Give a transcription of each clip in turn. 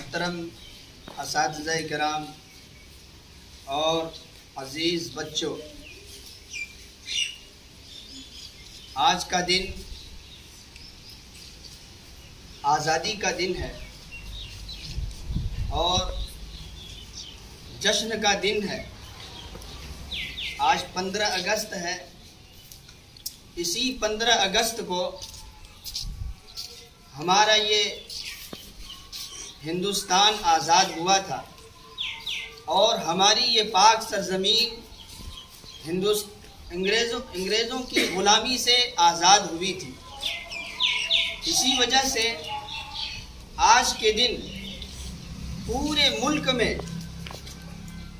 محترم اساتذہ کرام اور عزیز بچوں، آج کا دن آزادی کا دن ہے اور جشن کا دن ہے۔ آج 15 اگست ہے۔ اسی 15 اگست کو ہمارا یہ ہندوستان آزاد ہوا تھا اور ہماری یہ پاک سرزمین انگریزوں کی غلامی سے آزاد ہوئی تھی۔ اسی وجہ سے آج کے دن پورے ملک میں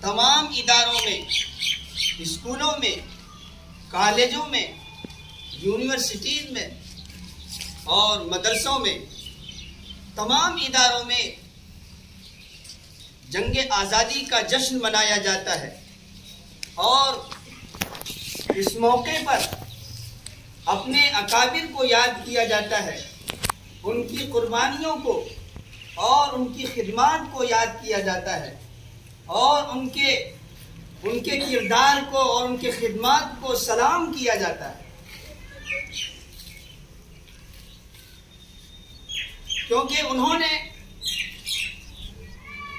تمام اداروں میں، اسکولوں میں، کالجوں میں، یونیورسٹیز میں اور مدرسوں میں، تمام اداروں میں جنگ آزادی کا جشن منایا جاتا ہے اور اس موقع پر اپنے اکابر کو یاد کیا جاتا ہے، ان کی قربانیوں کو اور ان کی خدمات کو یاد کیا جاتا ہے اور ان کے کردار کو اور ان کے خدمات کو سلام کیا جاتا ہے، کیونکہ انہوں نے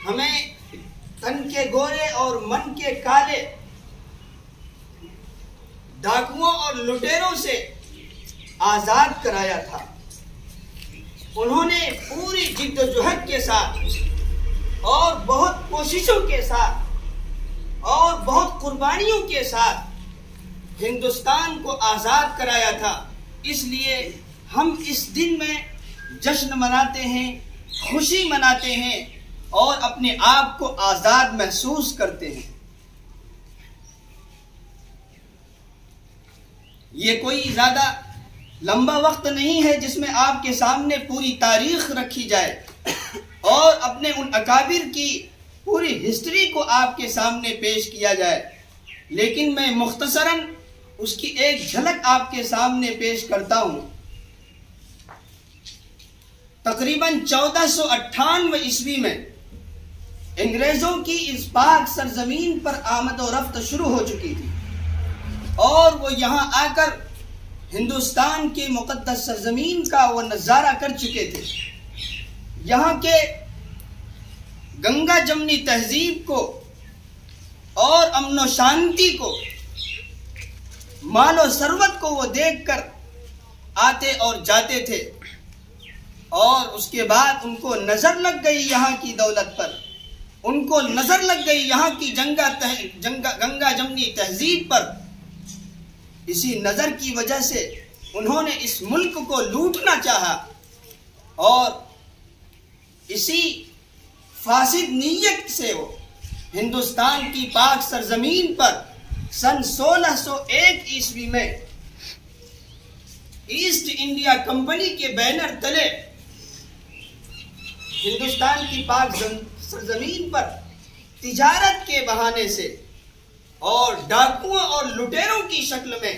ہمیں تن کے گورے اور من کے کالے ڈاکوؤں اور لٹیروں سے آزاد کرایا تھا۔ انہوں نے پوری جد و جہد کے ساتھ اور بہت کوششوں کے ساتھ اور بہت قربانیوں کے ساتھ ہندوستان کو آزاد کرایا تھا۔ اس لیے ہم اس دن میں جشن مناتے ہیں، خوشی مناتے ہیں اور اپنے آپ کو آزاد محسوس کرتے ہیں۔ یہ کوئی زیادہ لمبا وقت نہیں ہے جس میں آپ کے سامنے پوری تاریخ رکھی جائے اور اپنے ان اکابر کی پوری ہسٹری کو آپ کے سامنے پیش کیا جائے، لیکن میں مختصراً اس کی ایک جھلک آپ کے سامنے پیش کرتا ہوں۔ تقریباً 1498 عیسوی میں انگریزوں کی اس پاک سرزمین پر آمد و رفت شروع ہو چکی تھی اور وہ یہاں آ کر ہندوستان کی مقدس سرزمین کا وہ نظارہ کر چکے تھے۔ یہاں کے گنگا جمنی تہذیب کو اور امن و شانتی کو، مال و ثروت کو وہ دیکھ کر آتے اور جاتے تھے اور اس کے بعد ان کو نظر لگ گئی یہاں کی دولت پر، ان کو نظر لگ گئی یہاں کی گنگا جمنی تہذیب پر۔ اسی نظر کی وجہ سے انہوں نے اس ملک کو لوٹنا چاہا اور اسی فاسد نیت سے وہ ہندوستان کی پاک سرزمین پر سن 1601 عیسوی میں ایسٹ انڈیا کمپنی کے بینر تلے ہندوستان کی پاک سرزمین پر تجارت کے بہانے سے اور ڈاکوؤں اور لٹیروں کی شکل میں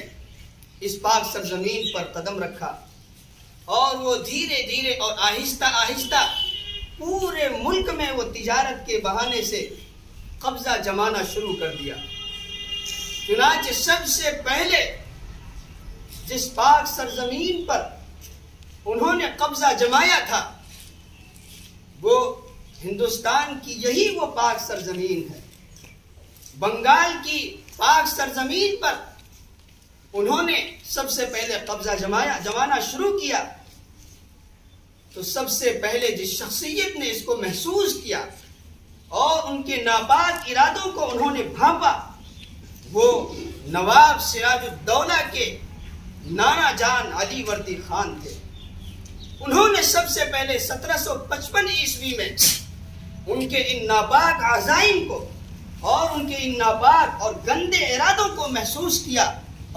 اس پاک سرزمین پر قدم رکھا اور وہ دھیرے دھیرے اور آہستہ آہستہ پورے ملک میں وہ تجارت کے بہانے سے قبضہ جمانا شروع کر دیا۔ چنانچہ سب سے پہلے جس پاک سرزمین پر انہوں نے قبضہ جمایا تھا وہ ہندوستان کی یہی وہ پاک سرزمین ہے۔ بنگال کی پاک سرزمین پر انہوں نے سب سے پہلے قبضہ جمانا شروع کیا تو سب سے پہلے جس شخصیت نے اس کو محسوس کیا اور ان کے ناپاک ارادوں کو انہوں نے بھانپا وہ نواب سراج الدولہ کے نانا جان علی وردی خان تھے۔ انہوں نے سب سے پہلے 1755 عیسوی میں ان کے ان ناپاک عزائم کو اور ان کے ان ناپاک اور گندے ارادوں کو محسوس کیا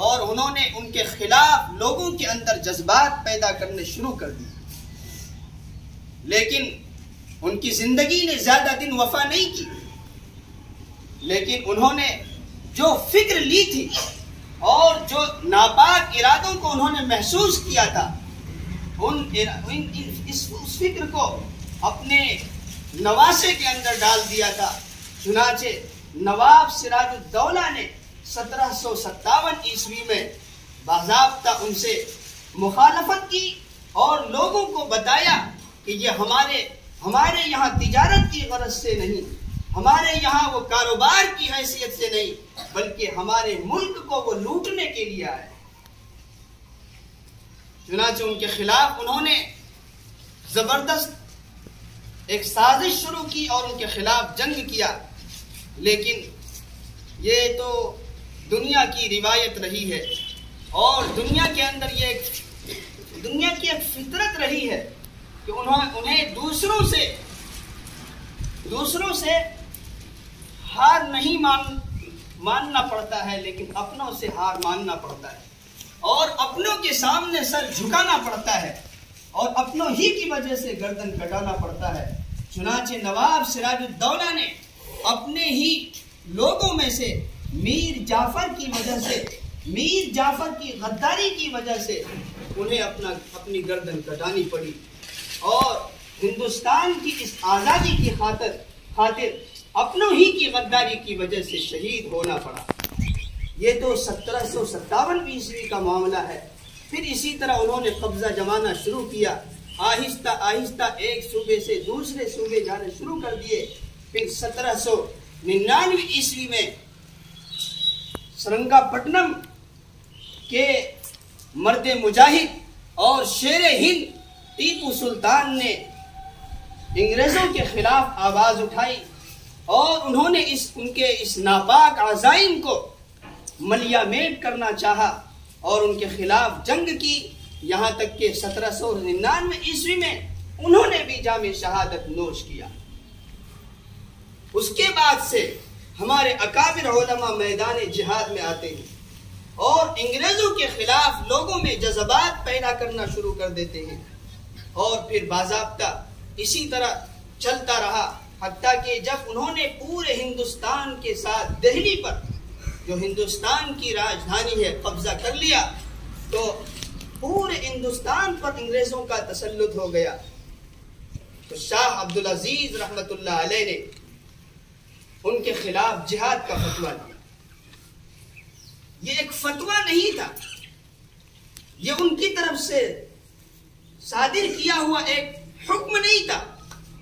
اور انہوں نے ان کے خلاف لوگوں کے اندر جذبات پیدا کرنے شروع کر دی، لیکن ان کی زندگی نے زیادہ دن وفا نہیں کی، لیکن انہوں نے جو فکر لی تھی اور جو ناپاک ارادوں کو انہوں نے محسوس کیا تھا اس فکر کو اپنے نواسے کے اندر ڈال دیا تھا۔ چنانچہ نواب سراج الدولہ نے 1757 عیسوی میں باضابطہ ان سے مخالفت کی اور لوگوں کو بتایا کہ یہ ہمارے یہاں تجارت کی غرض سے نہیں، ہمارے یہاں وہ کاروبار کی حیثیت سے نہیں، بلکہ ہمارے ملک کو وہ لوٹنے کے لیے آئے۔ چنانچہ ان کے خلاف انہوں نے زبردست ایک سازش شروع کی اور ان کے خلاف جنگ کیا، لیکن یہ تو دنیا کی روایت رہی ہے اور دنیا کے اندر دنیا کی ایک فطرت رہی ہے کہ انہیں دوسروں سے ہار نہیں ماننا پڑتا ہے، لیکن اپنوں سے ہار ماننا پڑتا ہے اور اپنوں کے سامنے سر جھکانا پڑتا ہے اور اپنوں ہی کی وجہ سے گردن کٹانا پڑتا ہے۔ چنانچہ نواب سراج الدولہ نے اپنے ہی لوگوں میں سے میر جعفر کی غداری کی وجہ سے انہیں اپنی گردن کٹانی پڑی اور ہندوستان کی اس آزادی کی خاطر اپنوں ہی کی غداری کی وجہ سے شہید ہونا پڑا۔ یہ تو 1757 عیسوی کا معاملہ ہے۔ پھر اسی طرح انہوں نے قبضہ جمانا شروع کیا، آہستہ آہستہ ایک صوبے سے دوسرے صوبے جانے شروع کر دیے۔ پھر 1799 عیسوی میں سرنگا پٹنم کے مرد مجاہد اور شیر ہند ٹیپو سلطان نے انگریزوں کے خلاف آواز اٹھائی اور انہوں نے ان کے اس ناپاک عزائم کو ملیا میٹ کرنا چاہا اور ان کے خلاف جنگ کی، یہاں تک کہ 1799 عیسوی میں انہوں نے بھی جام شہادت نوش کیا۔ اس کے بعد سے ہمارے اکابر علماء میدان جہاد میں آتے ہیں اور انگریزوں کے خلاف لوگوں میں جذبات پیدا کرنا شروع کر دیتے ہیں، اور پھر باضابطہ اسی طرح چلتا رہا، حتیٰ کہ جب انہوں نے پورے ہندوستان کے ساتھ دہلی پر، جو ہندوستان کی راجدھانی ہے، قبضہ کر لیا، تو پورے ہندوستان پر انگریزوں کا تسلط ہو گیا۔ تو شاہ عبدالعزیز رحمت اللہ علیہ نے ان کے خلاف جہاد کا فتویٰ دیا۔ یہ ایک فتویٰ نہیں تھا، یہ ان کی طرف سے صادر کیا ہوا ایک حکم نہیں تھا،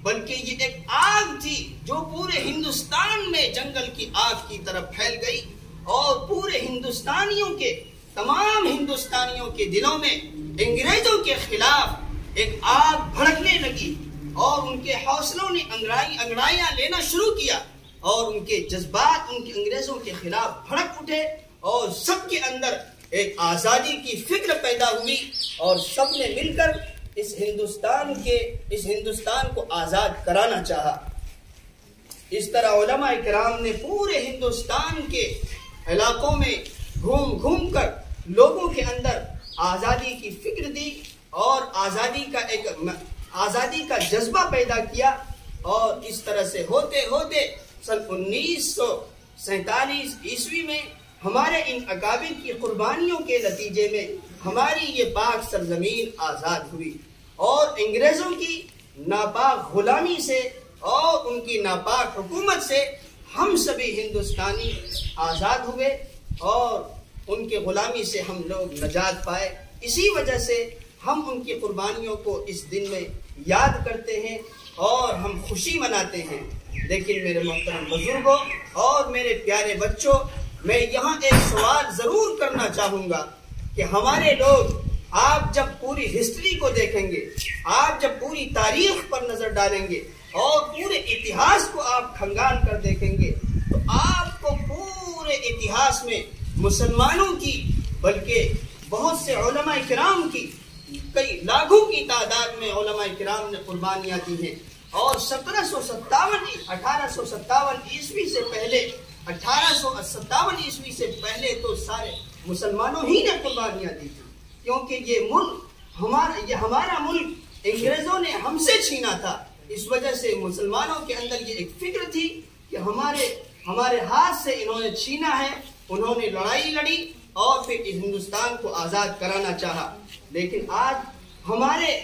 بلکہ یہ ایک آگ تھی جو پورے ہندوستان میں جنگل کی آگ کی طرف پھیل گئی اور پورے تمام ہندوستانیوں کے دلوں میں انگریزوں کے خلاف ایک آگ بھڑکنے لگی اور ان کے حوصلوں نے انگڑائیاں لینا شروع کیا اور ان کے جذبات انگریزوں کے خلاف بھڑک اٹھے اور سب کے اندر ایک آزادی کی فکر پیدا ہوئی اور سب نے مل کر اس ہندوستان کو آزاد کرانا چاہا۔ اس طرح علماء کرام نے پورے ہندوستان کے علاقوں میں گھوم کر لوگوں کے اندر آزادی کی فکر دی اور آزادی کا جذبہ پیدا کیا، اور اس طرح سے ہوتے ہوتے سن 1947 عیسوی میں ہمارے ان اکابر کی قربانیوں کے نتیجے میں ہماری یہ پاک سرزمین آزاد ہوئی اور انگریزوں کی ناپاک غلامی سے اور ان کی ناپاک حکومت سے ہم سبھی ہندوستانی آزاد ہوئے اور ان کے غلامی سے ہم لوگ نجات پائے۔ اسی وجہ سے ہم ان کی قربانیوں کو اس دن میں یاد کرتے ہیں اور ہم خوشی مناتے ہیں۔ لیکن میرے محترم بزرگوں اور میرے پیارے بچوں، میں یہاں ایک سوال ضرور کرنا چاہوں گا کہ ہمارے لوگ، آپ جب پوری ہسٹری کو دیکھیں گے، آپ جب پوری تاریخ پر نظر ڈالیں گے اور پورے اتہاس کو آپ کھنگال کر دیکھیں گے، تو آپ کو پورے اتہاس میں مسلمانوں کی، بلکہ بہت سے علماء کرام کی، کئی لاکھوں کی تعداد میں علماء کرام نے قربانیاں دی ہیں، اور 1857 عیسوی سے پہلے 1857 عیسوی سے پہلے تو سارے مسلمانوں ہی نے قربانیاں دی تھی، کیونکہ یہ ہمارا ملک انگریزوں نے ہم سے چھینا تھا۔ اس وجہ سے مسلمانوں کے اندر یہ ایک فکر تھی کہ ہمارے ہاتھ سے انہوں نے چھینا ہے، انہوں نے لڑائی لڑی اور پھر اس ہندوستان کو آزاد کرانا چاہا۔ لیکن آج ہمارے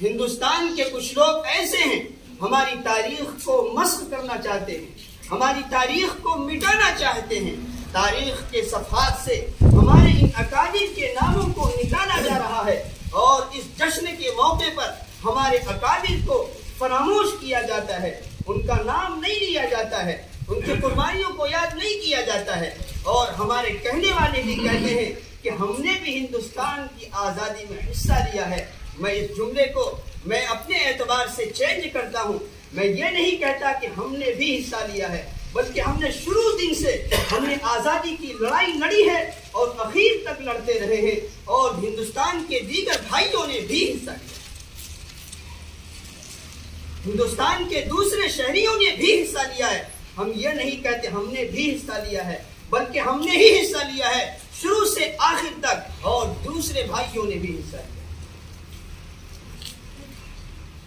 ہندوستان کے کچھ لوگ ایسے ہیں ہماری تاریخ کو مسخ کرنا چاہتے ہیں، ہماری تاریخ کو مٹانا چاہتے ہیں، تاریخ کے صفحات سے ہمارے ان اکابر کے ناموں کو نکالا جا رہا ہے، اور اس جشن کے موقع پر ہمارے اکابر کو فراموش کیا جاتا ہے، ان کا نام نہیں لیا جاتا ہے، ان کی قربانیوں کو یاد نہیں کیا جاتا ہے، اور ہمارے کہنے والے بھی کہتے ہیں کہ ہم نے بھی ہندوستان کی آزادی میں حصہ لیا ہے۔ میں اس جملے کو میں اپنے اعتبار سے چینج کرتا ہوں، میں یہ نہیں کہتا کہ ہم نے بھی حصہ لیا ہے، بلکہ ہم نے شروع دن سے ہم نے آزادی کی لڑائی لڑی ہے اور اخیر تک لڑتے رہے ہیں، اور ہندوستان کے دیگر بھائیوں نے بھی حصہ لیا، ہندوستان کے دوسرے شہریوں نے بھی حصہ لیا ہے۔ ہم یہ نہیں کہتے ہم نے بھی حصہ لیا ہے، بلکہ ہم نے ہی حصہ لیا ہے شروع سے آخر تک، اور دوسرے بھائیوں نے بھی حصہ لیا۔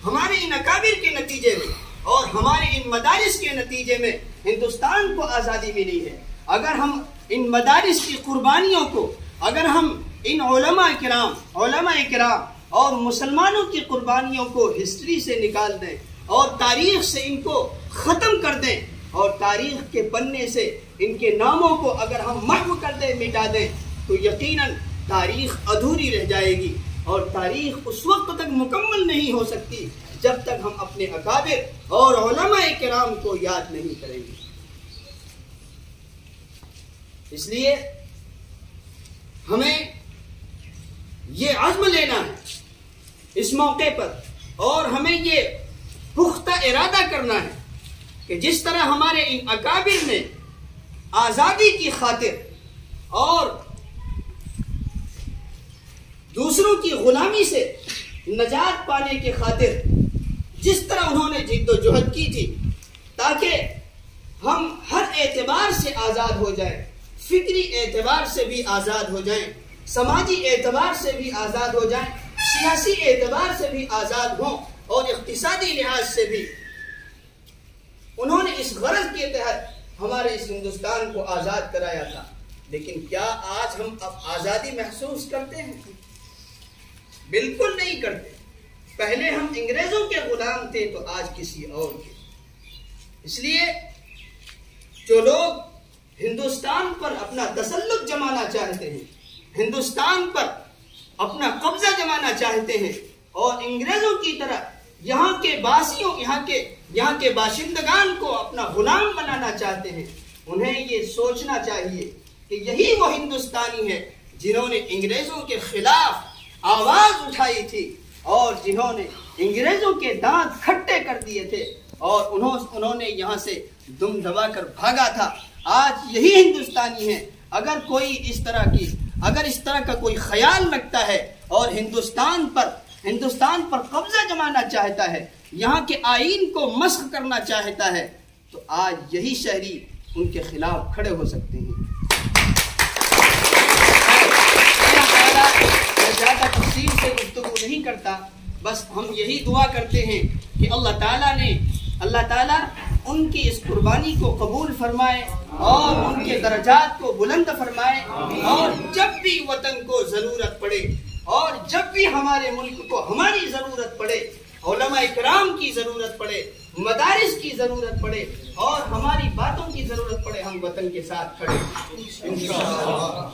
ہمارے ان اکابر کے نتیجے میں اور ہمارے ان مدارس کے نتیجے میں ہندوستان کو آزادی ملی ہے۔ اگر ہم ان مدارس کی قربانیوں کو، اگر ہم ان علماء کرام اور مسلمانوں کی قربانیوں کو ہسٹری سے نکال دیں اور تاریخ سے ان کو ختم کر دیں، اور تاریخ کے پنے سے ان کے ناموں کو اگر ہم محو کر دیں، مٹا دیں، تو یقیناً تاریخ ادھوری رہ جائے گی، اور تاریخ اس وقت تک مکمل نہیں ہو سکتی جب تک ہم اپنے اکابر اور علماء کرام کو یاد نہیں کریں گے۔ اس لیے ہمیں یہ عزم لینا ہے اس موقع پر، اور ہمیں یہ پختہ ارادہ کرنا ہے کہ جس طرح ہمارے ان اکابر نے آزادی کی خاطر اور دوسروں کی غلامی سے نجات پانے کی خاطر جس طرح انہوں نے جد و جہد کی تھی، تاکہ ہم ہر اعتبار سے آزاد ہو جائیں، فکری اعتبار سے بھی آزاد ہو جائیں، سماجی اعتبار سے بھی آزاد ہو جائیں، سیاسی اعتبار سے بھی آزاد ہوں، اور اقتصادی لحاظ سے بھی، انہوں نے اس غرض کے تحت ہمارے اس ہندوستان کو آزاد کرایا تھا۔ لیکن کیا آج ہم اب آزادی محسوس کرتے ہیں؟ بالکل نہیں کرتے۔ پہلے ہم انگریزوں کے غلام تھے تو آج کسی اور کے۔ اس لیے جو لوگ ہندوستان پر اپنا تسلط جمانا چاہتے ہیں، ہندوستان پر اپنا قبضہ جمانا چاہتے ہیں، اور انگریزوں کی طرح یہاں کے باسیوں، یہاں کے باشندگان کو اپنا غلام بنانا چاہتے ہیں، انہیں یہ سوچنا چاہیے کہ یہی وہ ہندوستانی ہے جنہوں نے انگریزوں کے خلاف آواز اٹھائی تھی، اور جنہوں نے انگریزوں کے دانت کھٹے کر دیے تھے، اور انہوں نے یہاں سے دم دبا کر بھاگا تھا۔ آج یہی ہندوستانی ہیں۔ اگر کوئی اس طرح کا کوئی خیال رکھتا ہے اور ہندوستان پر قبضہ جمانا چاہتا ہے، یہاں کے آئین کو مسخ کرنا چاہتا ہے، تو آج یہی شہری ان کے خلاف کھڑے ہو سکتے ہیں۔ میں زیادہ تفصیل سے گفتگو نہیں کرتا، بس ہم یہی دعا کرتے ہیں کہ اللہ تعالیٰ ان کی اس قربانی کو قبول فرمائے اور ان کے درجات کو بلند فرمائے، اور جب بھی وطن کو ضرورت پڑے اور جب بھی ہمارے ملک کو ہماری ضرورت پڑے، علماء کرام کی ضرورت پڑے، مدارس کی ضرورت پڑے، اور ہماری باتوں کی ضرورت پڑے، ہم وطن کے ساتھ کھڑے انشاءاللہ۔